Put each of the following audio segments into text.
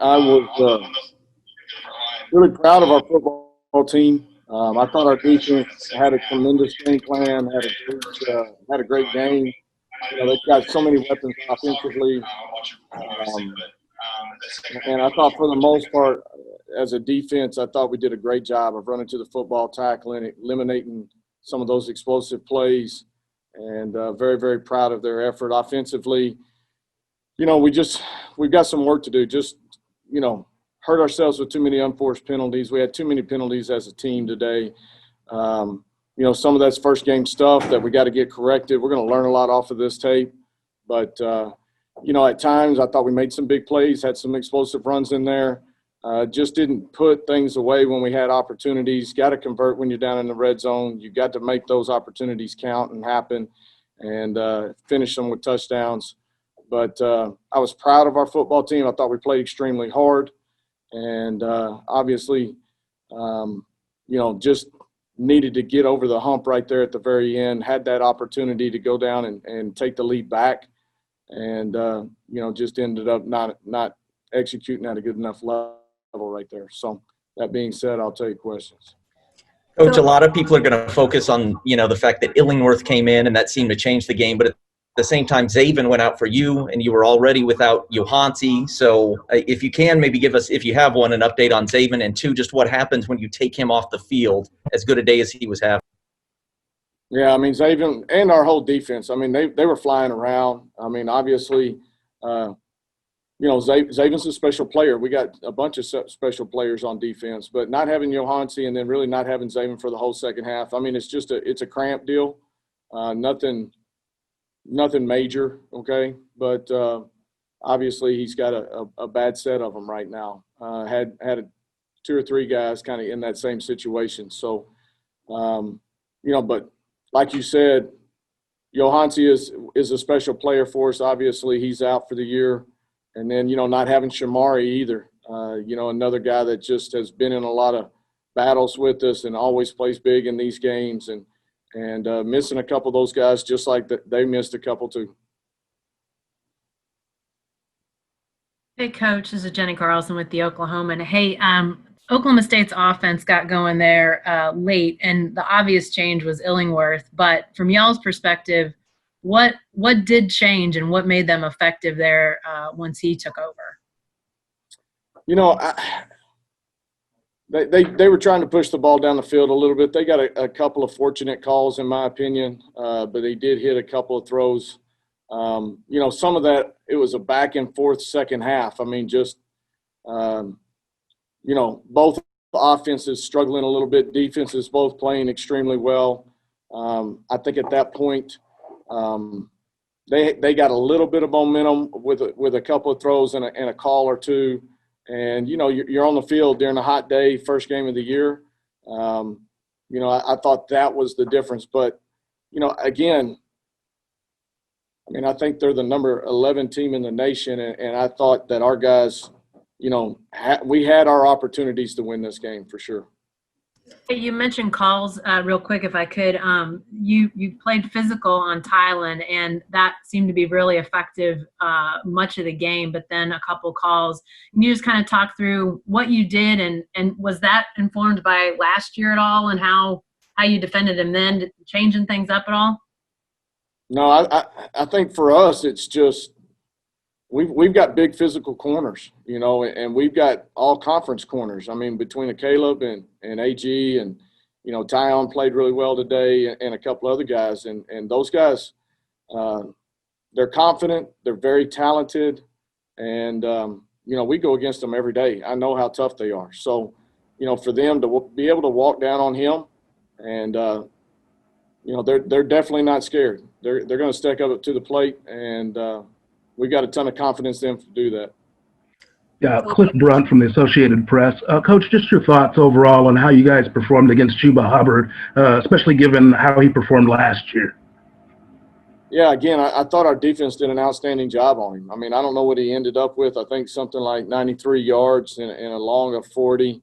I was really proud of our football team. I thought our defense had a tremendous game plan, had a great game. They've got so many weapons offensively. And I thought for the most part, as a defense, I thought we did a great job of running to the football, tackling, eliminating some of those explosive plays, and very, very proud of their effort. Offensively, we've got some work to do. Just, hurt ourselves with too many unforced penalties. We had too many penalties as a team today. Some of that's first game stuff that we got to get corrected. We're going to learn a lot off of this tape. But, at times I thought we made some big plays, had some explosive runs in there. Just didn't put things away when we had opportunities. Got to convert when you're down in the red zone. You got to make those opportunities count and happen and finish them with touchdowns. But I was proud of our football team. I thought we played extremely hard. And obviously, just needed to get over the hump right there at the very end, had that opportunity to go down and take the lead back. And, just ended up not executing at a good enough level right there. So that being said, I'll take questions. Coach, a lot of people are going to focus on, the fact that Illingworth came in and that seemed to change the game. But at the same time, Zaven went out for you and you were already without Johansi. So if you can, maybe give us, if you have one, an update on Zaven, and two, just what happens when you take him off the field as good a day as he was having. Yeah, Zaven and our whole defense, they were flying around. Obviously, Zaven's a special player. We got a bunch of special players on defense, but not having Johansi and then really not having Zaven for the whole second half. It's a cramp deal. Nothing major, okay? But obviously he's got a bad set of them right now. Had two or three guys kind of in that same situation. So, but like you said, Johansi is a special player for us. Obviously he's out for the year. And then, not having Shamari either, another guy that just has been in a lot of battles with us and always plays big in these games, and missing a couple of those guys just like they missed a couple too. Hey, Coach, this is Jenny Carlson with the Oklahoma. And hey, Oklahoma State's offense got going there late, and the obvious change was Illingworth. But from y'all's perspective, what did change and what made them effective there once he took over? They were trying to push the ball down the field a little bit. They got a couple of fortunate calls, in my opinion, but they did hit a couple of throws. Some of that, it was a back and forth second half. Both offenses struggling a little bit, defenses both playing extremely well. I think at that point, they got a little bit of momentum with a couple of throws and a call or two. And, you're on the field during a hot day, first game of the year. I thought that was the difference. But, again, I think they're the number 11 team in the nation. And I thought that our guys, we had our opportunities to win this game for sure. Hey, you mentioned calls real quick, if I could. You played physical on Thailand, and that seemed to be really effective much of the game, but then a couple calls. Can you just kind of talk through what you did, and was that informed by last year at all, and how you defended him then, changing things up at all? No, I think for us it's just we've got big physical corners, and we've got all conference corners. Between Caleb and AG and, Tyon played really well today and a couple other guys. And those guys, they're confident, they're very talented, and, we go against them every day. I know how tough they are. So, for them to be able to walk down on him and, they're definitely not scared. They're going to step up to the plate, and we got a ton of confidence in them to do that. Yeah, Cliff Brunt from the Associated Press. Coach, just your thoughts overall on how you guys performed against Chuba Hubbard, especially given how he performed last year. Yeah, again, I thought our defense did an outstanding job on him. I don't know what he ended up with. I think something like 93 yards and a long of 40.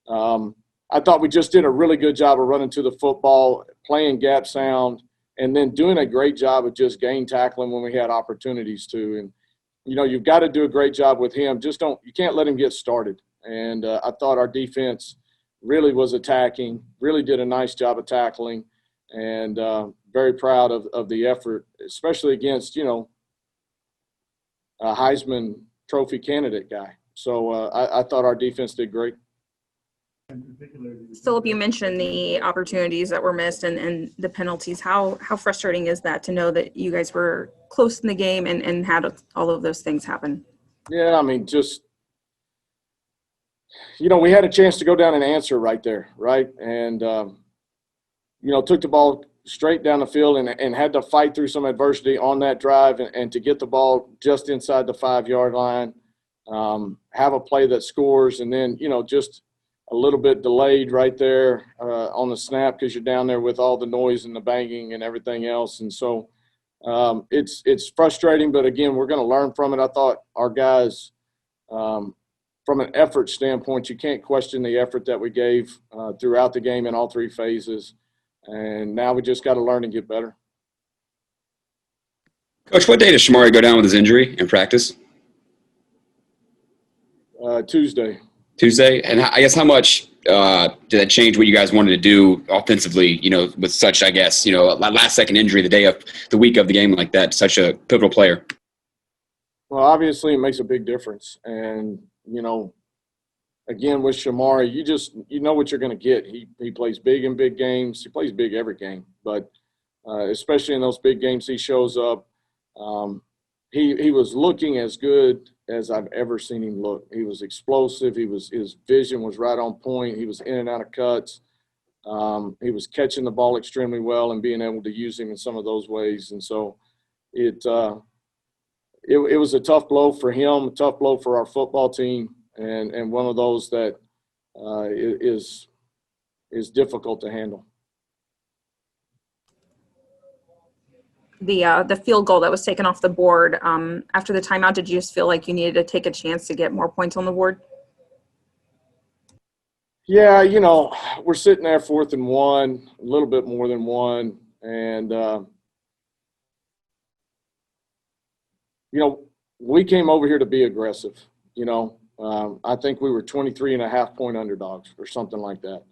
I thought we just did a really good job of running to the football, playing gap sound, and then doing a great job of just game tackling when we had opportunities to. And, you've got to do a great job with him. You can't let him get started. And I thought our defense really was attacking, really did a nice job of tackling, and very proud of the effort, especially against, a Heisman Trophy candidate guy. So I thought our defense did great. Philip, you mentioned the opportunities that were missed and the penalties. How frustrating is that to know that you guys were close in the game and had all of those things happen? Yeah, I mean, just, we had a chance to go down and answer right there, right? And, took the ball straight down the field and had to fight through some adversity on that drive and to get the ball just inside the 5-yard line, have a play that scores, and then, just a little bit delayed right there on the snap because you're down there with all the noise and the banging and everything else. And so it's frustrating, but again, we're going to learn from it. I thought our guys, from an effort standpoint, you can't question the effort that we gave throughout the game in all 3 phases. And now we just got to learn and get better. Coach, what day does Shamari go down with his injury in practice? Tuesday. Tuesday? And I guess how much did that change what you guys wanted to do offensively, with such, I guess, last-second injury the week of the game like that, such a pivotal player? Well, obviously it makes a big difference. And, again, with Shamari, you know what you're going to get. He plays big in big games. He plays big every game. But especially in those big games, he shows up. He was looking as good as I've ever seen him look. He was explosive. His vision was right on point. He was in and out of cuts. He was catching the ball extremely well and being able to use him in some of those ways. And so it was a tough blow for him, a tough blow for our football team, and one of those that is difficult to handle. The field goal that was taken off the board, after the timeout, did you just feel like you needed to take a chance to get more points on the board? Yeah, we're sitting there 4th and 1, a little bit more than 1. And, we came over here to be aggressive. I think we were 23.5-point underdogs or something like that.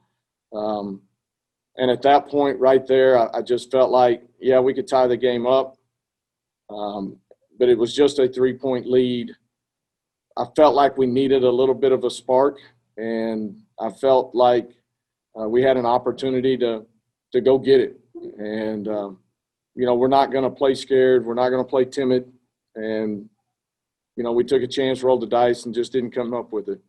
And at that point right there, I just felt like, yeah, we could tie the game up. But it was just a 3-point lead. I felt like we needed a little bit of a spark, and I felt like we had an opportunity to go get it. And, we're not going to play scared. We're not going to play timid. And, we took a chance, rolled the dice, and just didn't come up with it.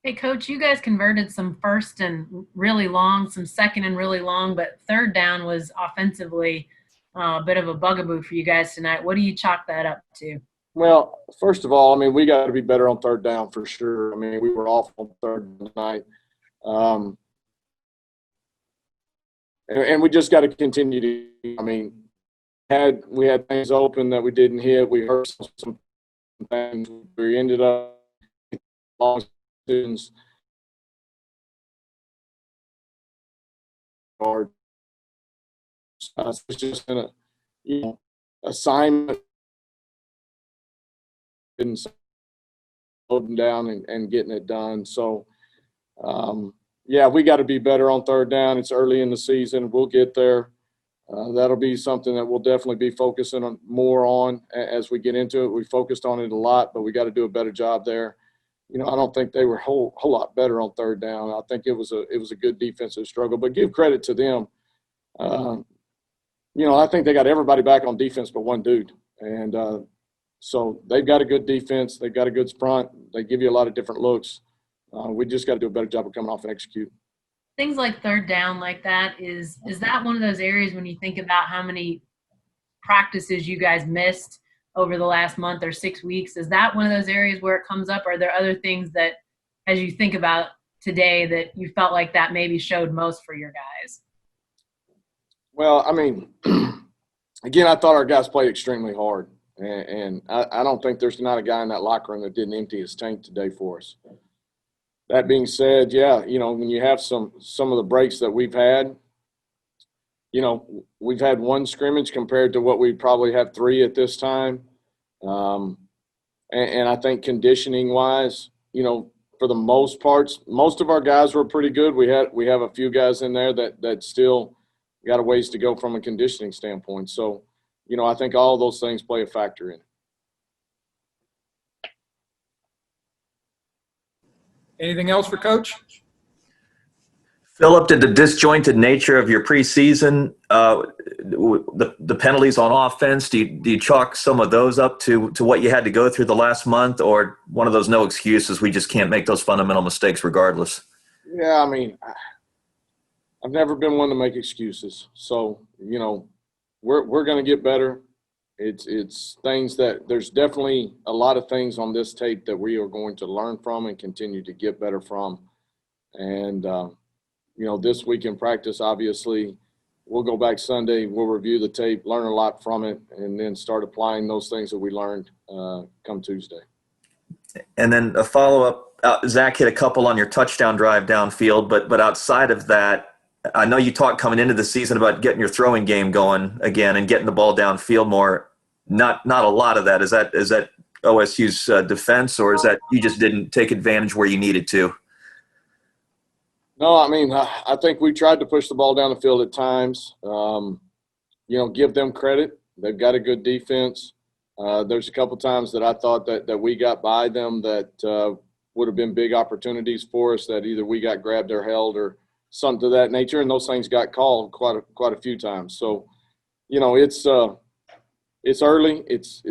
Hey, Coach, you guys converted some first and really long, some second and really long, but third down was offensively a bit of a bugaboo for you guys tonight. What do you chalk that up to? Well, first of all, we got to be better on third down for sure. We were off on third tonight. And we just got to continue to, we had things open that we didn't hit. We hurt some things. We ended up long students. It's just an assignment and slow them down and getting it done. So, we got to be better on third down. It's early in the season. We'll get there. That'll be something that we'll definitely be focusing on more on as we get into it. We focused on it a lot, but we got to do a better job there. I don't think they were a whole lot better on third down. I think it was a good defensive struggle, but give credit to them. I think they got everybody back on defense but one dude. And so they've got a good defense. They've got a good front. They give you a lot of different looks. We just got to do a better job of coming off and execute. Things like third down like that, is that one of those areas when you think about how many practices you guys missed over the last month or 6 weeks, is that one of those areas where it comes up? Or are there other things that, as you think about today, that you felt like that maybe showed most for your guys? Well, again, I thought our guys played extremely hard. And I don't think there's not a guy in that locker room that didn't empty his tank today for us. That being said, when you have some of the breaks that we've had, you know, we've had one scrimmage compared to what we probably have 3 at this time. And I think conditioning wise, you know, for the most parts, most of our guys were pretty good. We have a few guys in there that still got a ways to go from a conditioning standpoint. So, you know, I think all of those things play a factor in it. Anything else for Coach? Philip, did the disjointed nature of your preseason, the penalties on offense, do you chalk some of those up to what you had to go through the last month, or one of those no excuses, we just can't make those fundamental mistakes regardless? Yeah, I mean, I've never been one to make excuses. So, you know, we're going to get better. It's things that there's definitely a lot of things on this tape that we are going to learn from and continue to get better from. And, you know, this week in practice, obviously, we'll go back Sunday, we'll review the tape, learn a lot from it, and then start applying those things that we learned come Tuesday. And then a follow-up, Zach hit a couple on your touchdown drive downfield, but outside of that, I know you talked coming into the season about getting your throwing game going again and getting the ball downfield more. Not a lot of that. Is that OSU's defense, or is that you just didn't take advantage where you needed to? No, I mean, I think we tried to push the ball down the field at times. You know, give them credit. They've got a good defense. There's a couple times that I thought that we got by them that would have been big opportunities for us, that either we got grabbed or held or something to that nature, and those things got called quite a few times. So, you know, it's early. It's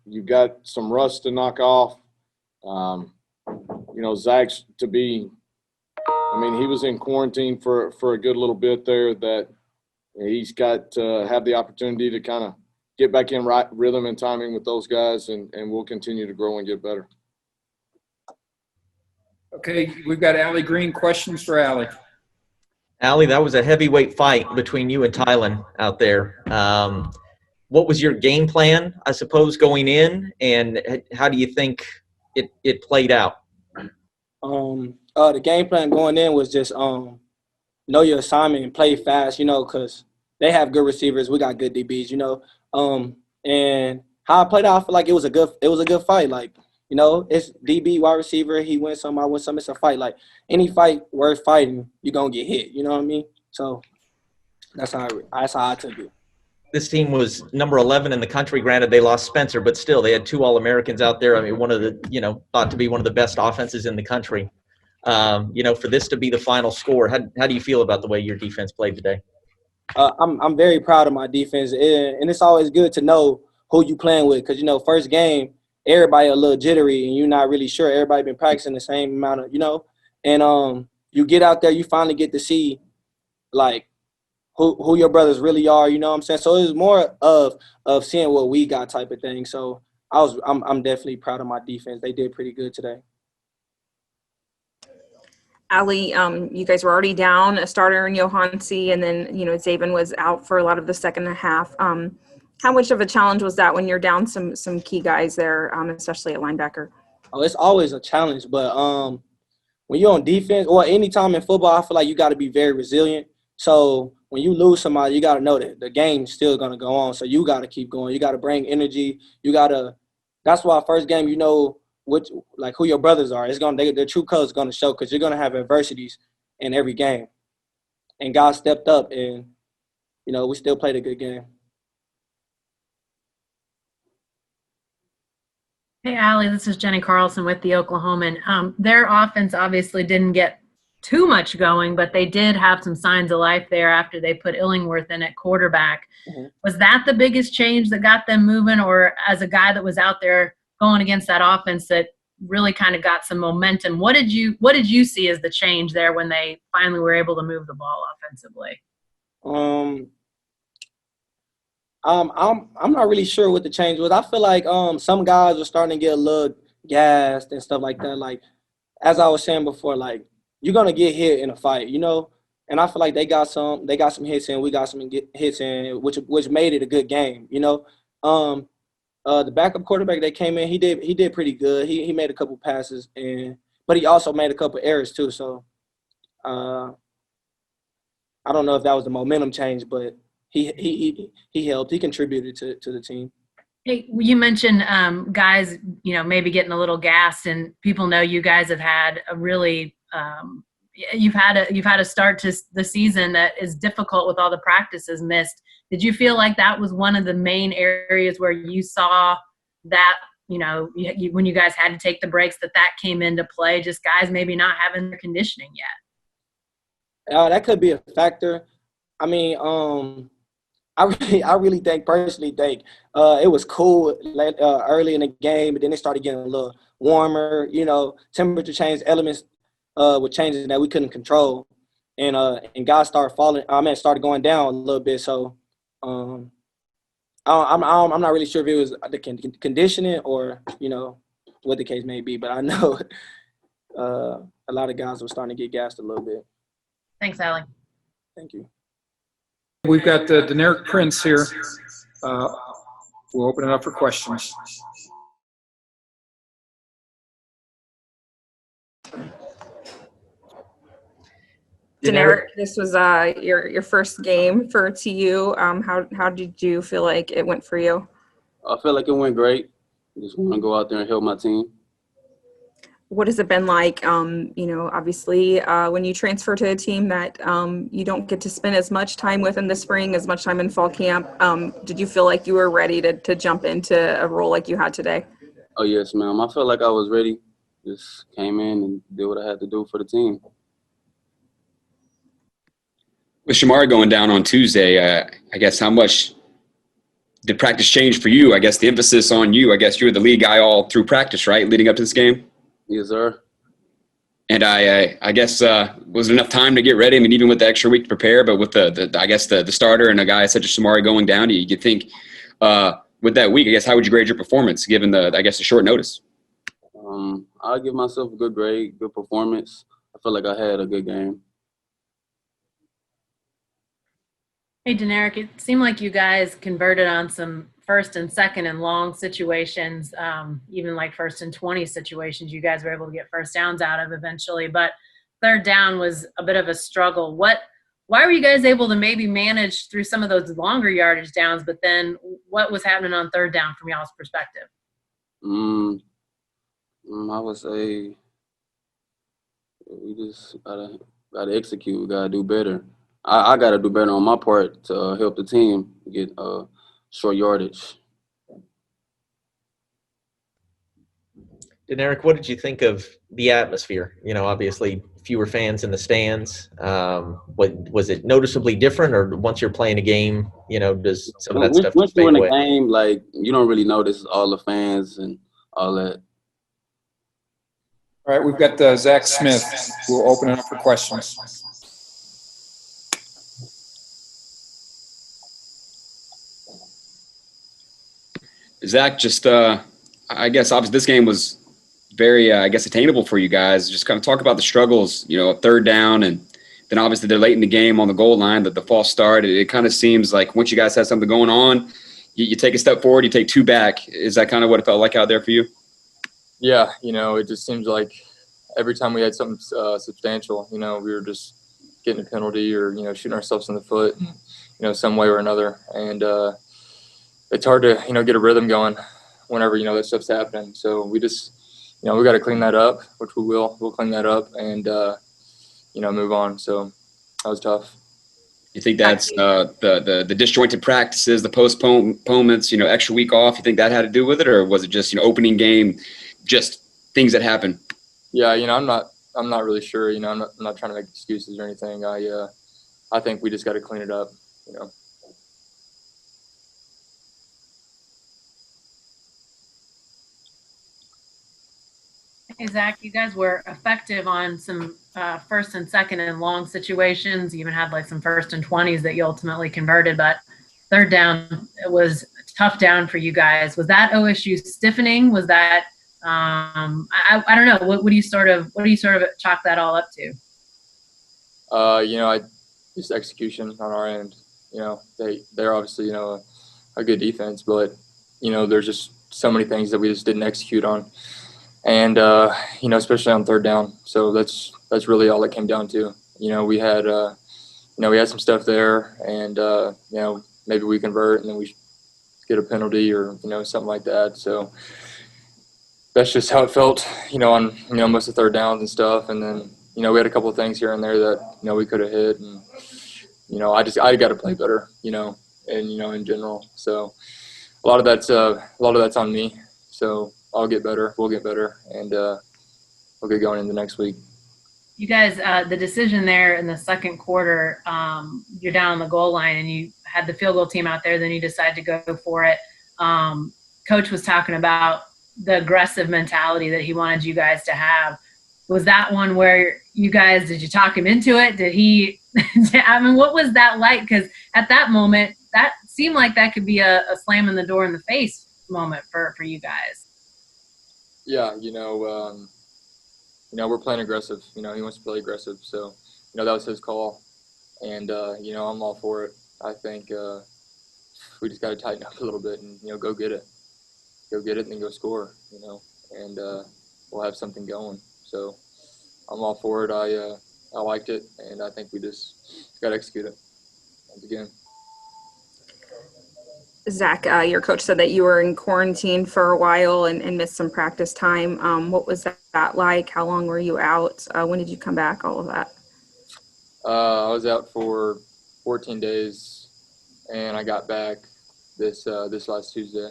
you've got some rust to knock off. You know, Zach's to be. I mean, he was in quarantine for a good little bit there, that he's got to have the opportunity to kind of get back in right rhythm and timing with those guys, and we'll continue to grow and get better. Okay, we've got Allie Green. Questions for Allie? Allie, that was a heavyweight fight between you and Tylen out there. What was your game plan, I suppose, going in, and how do you think it played out? The game plan going in was just know your assignment and play fast, you know, because they have good receivers. We got good DBs, you know. And how I played out, I feel like it was a good fight. Like, you know, it's DB, wide receiver. He wins some, I win some. It's a fight. Like, any fight worth fighting, you're going to get hit. You know what I mean? So that's how I took it. This team was number 11 in the country. Granted, they lost Spencer, but still, they had 2 All-Americans out there. I mean, one of the, you know, thought to be one of the best offenses in the country. You know, for this to be the final score, how do you feel about the way your defense played today? I'm very proud of my defense, and it's always good to know who you playing with, because, you know, first game, everybody a little jittery, and you're not really sure. Everybody been practicing the same amount of, you know, and you get out there, you finally get to see, like, who your brothers really are, you know what I'm saying? So it was more of seeing what we got type of thing. So I'm definitely proud of my defense. They did pretty good today. Allie, you guys were already down a starter in Johansi, and then, you know, Zaven was out for a lot of the second half. How much of a challenge was that when you're down some key guys there, especially at linebacker? Oh, it's always a challenge, but when you're on defense or any time in football, I feel like you got to be very resilient. So when you lose somebody, you got to know that the game's still going to go on. So you got to keep going. You got to bring energy. That's why first game, you know, who your brothers are. It's their true colors going to show, because you're going to have adversities in every game. And God stepped up, and, you know, we still played a good game. Hey, Allie, this is Jenny Carlson with the Oklahoman. Their offense obviously didn't get too much going, but they did have some signs of life there after they put Illingworth in at quarterback. Mm-hmm. Was that the biggest change that got them moving, or as a guy that was out there going against that offense that really kind of got some momentum? What did you see as the change there when they finally were able to move the ball offensively? I'm not really sure what the change was. I feel like some guys were starting to get a little gassed and stuff like that. Like, as I was saying before, like, you're gonna get hit in a fight, you know. And I feel like they got some hits in, we got some hits in, which made it a good game, you know. The backup quarterback that came in, he did pretty good. He made a couple passes, but he also made a couple errors too. So I don't know if that was the momentum change, but he helped. He contributed to the team. Hey, you mentioned guys, maybe getting a little gassed, and people know you guys have had a really you've had a start to the season that is difficult with all the practices missed. Did you feel like that was one of the main areas where you saw that, when you guys had to take the breaks, that came into play, just guys maybe not having their conditioning yet? That could be a factor. I mean, I really personally think it was cool early in the game, but then it started getting a little warmer. Temperature change, elements were changing that we couldn't control, and guys started started going down a little bit. So I'm not really sure if it was the conditioning or what the case may be, but I know a lot of guys were starting to get gassed a little bit. Thanks, Allie. Thank you. We've got Deneric Prince here. We'll open it up for questions. Deneric, this was your first game for TU. How did you feel like it went for you? I feel like it went great. Just want to go out there and help my team. What has it been like, obviously when you transfer to a team that you don't get to spend as much time with in the spring, as much time in fall camp? Did you feel like you were ready to jump into a role like you had today? Oh, yes, ma'am. I felt like I was ready. Just came in and did what I had to do for the team. With Shamari going down on Tuesday, I guess how much did practice change for you? I guess the emphasis on you. I guess you were the lead guy all through practice, right, leading up to this game? Yes, sir. And I guess was it enough time to get ready? I mean, even with the extra week to prepare, but with the starter and a guy such as Shamari going down, you think with that week, I guess how would you grade your performance given the short notice? I'll give myself a good grade, good performance. I feel like I had a good game. Hey, Deneric, it seemed like you guys converted on some first and second and long situations, even like first and 20 situations you guys were able to get first downs out of eventually. But third down was a bit of a struggle. Why were you guys able to maybe manage through some of those longer yardage downs, but then what was happening on third down from y'all's perspective? I would say we just gotta execute. We gotta do better. I gotta do better on my part to help the team get short yardage. Deneric, what did you think of the atmosphere? Obviously fewer fans in the stands. Was it noticeably different, or once you're playing a game, does some of that stuff Once fade you're in away? a game, like you don't really notice all the fans and all that. All right, we've got Zach Smith. We'll open it up for questions. Zach, just I guess obviously this game was very attainable for you guys. Just kind of talk about the struggles, third down, and then obviously they're late in the game on the goal line, the false start. It kind of seems like once you guys have something going on, you take a step forward, you take two back. Is that kind of what it felt like out there for you? Yeah, it just seems like every time we had something substantial, we were just getting a penalty or, shooting ourselves in the foot, some way or another. And it's hard to, get a rhythm going whenever, that stuff's happening. So we just, we got to clean that up, which we will. We'll clean that up and, move on. So that was tough. You think that's the disjointed practices, the postponements, extra week off? You think that had to do with it, or was it just opening game, just things that happen? Yeah, I'm not really sure. I'm not trying to make excuses or anything. I think we just got to clean it up. Hey, Zach, you guys were effective on some first and second and long situations. You even had like some first and 20s that you ultimately converted, but third down, it was a tough down for you guys. Was that OSU stiffening? Was that I don't know. What do you sort of chalk that all up to? Just execution on our end. They're obviously a good defense, but there's just so many things that we just didn't execute on. And, especially on third down. So that's really all it came down to. We had, we had some stuff there, and maybe we convert and then we get a penalty or something like that. So that's just how it felt, on most of the third downs and stuff. And then we had a couple of things here and there that we could have hit, and I got to play better, and in general. So a lot of that's on me. So I'll get better. We'll get better, and we'll get going into next week. You guys, the decision there in the second quarter, you're down on the goal line and you had the field goal team out there, then you decide to go for it. Coach was talking about the aggressive mentality that he wanted you guys to have. Was that one where did you talk him into it? Did he, I mean, what was that like? Because at that moment, that seemed like that could be a slam in the door in the face moment for you guys. Yeah, we're playing aggressive. He wants to play aggressive. So, that was his call. And, I'm all for it. I think we just got to tighten up a little bit and, go get it. Go get it and then go score, and we'll have something going. So I'm all for it. I liked it, and I think we just got to execute it once again. Zach, your coach said that you were in quarantine for a while and missed some practice time. What was that like? How long were you out? When did you come back? All of that. I was out for 14 days, and I got back this last Tuesday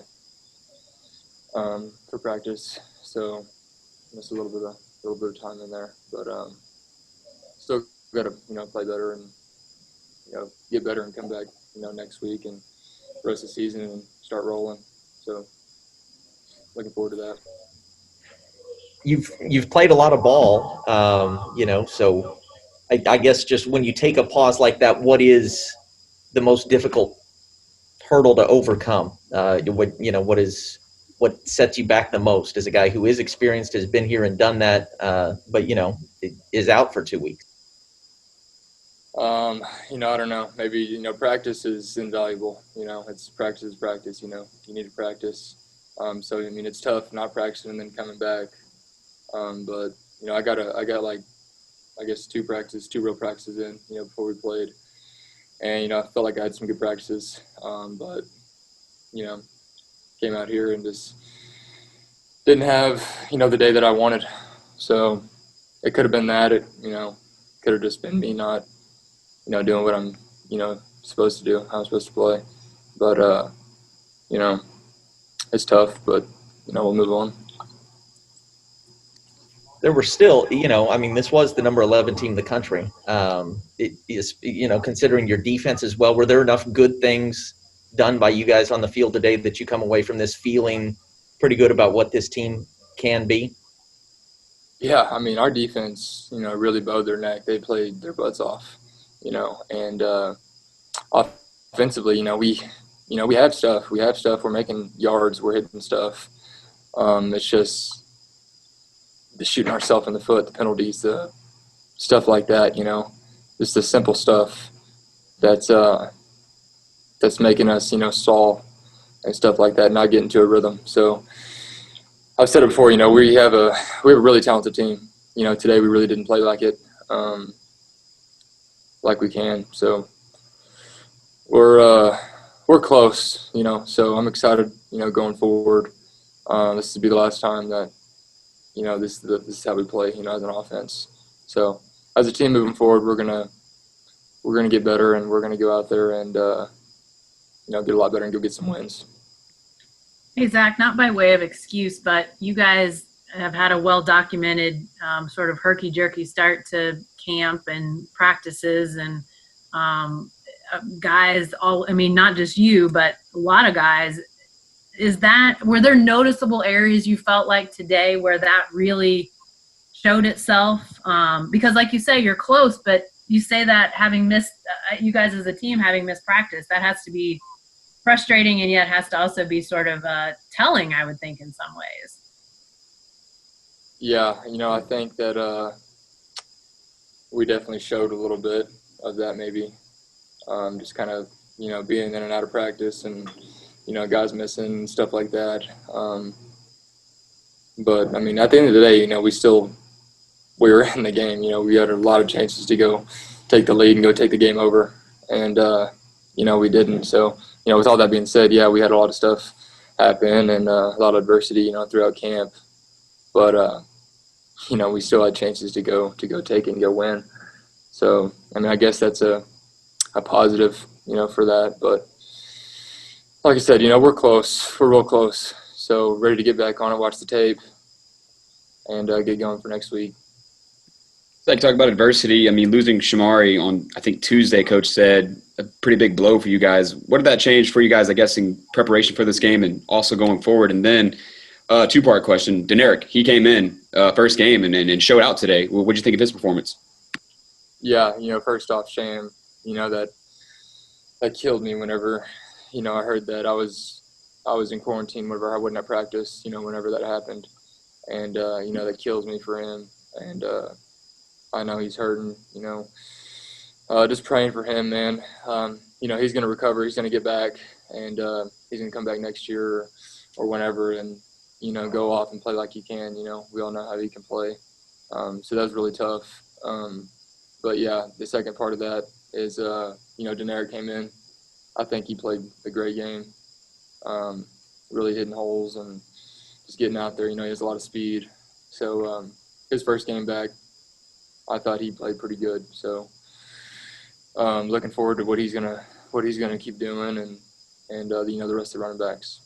for practice. So missed a little bit of time in there, but still got to play better and get better and come back next week and the rest of the season and start rolling. So looking forward to that. You've played a lot of ball, so I guess just when you take a pause like that, what is the most difficult hurdle to overcome? What sets you back the most as a guy who is experienced, has been here and done that, but is out for 2 weeks? I don't know. Maybe, practice is invaluable. It's practice is practice, you need to practice. So, it's tough not practicing and then coming back. But, I got like, I guess two real practices in, before we played. And, I felt like I had some good practices. But, came out here and just didn't have, the day that I wanted. So it could have been that. It, could have just been me not, doing what I'm, supposed to do, how I'm supposed to play. But, it's tough, but, we'll move on. There were still, this was the number 11 team in the country. It is, considering your defense as well, were there enough good things done by you guys on the field today that you come away from this feeling pretty good about what this team can be? Yeah, our defense, really bowed their neck. They played their butts off, and offensively, we have stuff. We're making yards. We're hitting stuff. It's just the shooting ourselves in the foot, the penalties, the stuff like that, just the simple stuff that's making us, stall and stuff like that, not get into a rhythm. So I've said it before, we have a really talented team. Today we really didn't play like it, like we can. So we're close, so I'm excited, going forward. This will be the last time that, this is how we play, as an offense. So as a team moving forward, we're gonna get better, and we're gonna go out there and get a lot better and go get some wins. Hey, Zach, not by way of excuse, but you guys have had a well-documented sort of herky-jerky start to camp and practices, and guys not just you, but a lot of guys. Were there noticeable areas you felt like today where that really showed itself? Because like you say, you're close, but you say that having missed, you guys as a team having missed practice, that has to be frustrating, and yet has to also be sort of telling, I would think, in some ways. Yeah, I think that we definitely showed a little bit of that maybe. Just kind of, being in and out of practice and, guys missing and stuff like that. But, at the end of the day, we were in the game. We had a lot of chances to go take the lead and go take the game over. And, you know, we didn't. So, you know, with all that being said, yeah, we had a lot of stuff happen and a lot of adversity, you know, throughout camp. But, you know, we still had chances to go take it and go win. So, I mean, I guess that's a positive, you know, for that. But like I said, you know, we're close. We're real close. So ready to get back on it, watch the tape, and get going for next week. Like, talk about adversity. I mean, losing Shamari on, I think, Tuesday, Coach said, a pretty big blow for you guys. What did that change for you guys, I guess, in preparation for this game and also going forward? And then two-part question. Deneric, he came in first game and showed out today. What did you think of his performance? Yeah, you know, first off, shame. You know, that killed me whenever, you know, I heard that. I was in quarantine whenever I wouldn't have practiced, you know, whenever that happened. And, you know, that kills me for him. And I know he's hurting, you know. Just praying for him, man. You know, he's going to recover. He's going to get back. And he's going to come back next year or whenever and, you know, go off and play like he can. You know, we all know how he can play. So that was really tough. But, yeah, the second part of that is, you know, Deneric came in. I think he played a great game, really hitting holes and just getting out there. You know, he has a lot of speed. So his first game back, I thought he played pretty good. So looking forward to what he's gonna keep doing and you know, the rest of the running backs.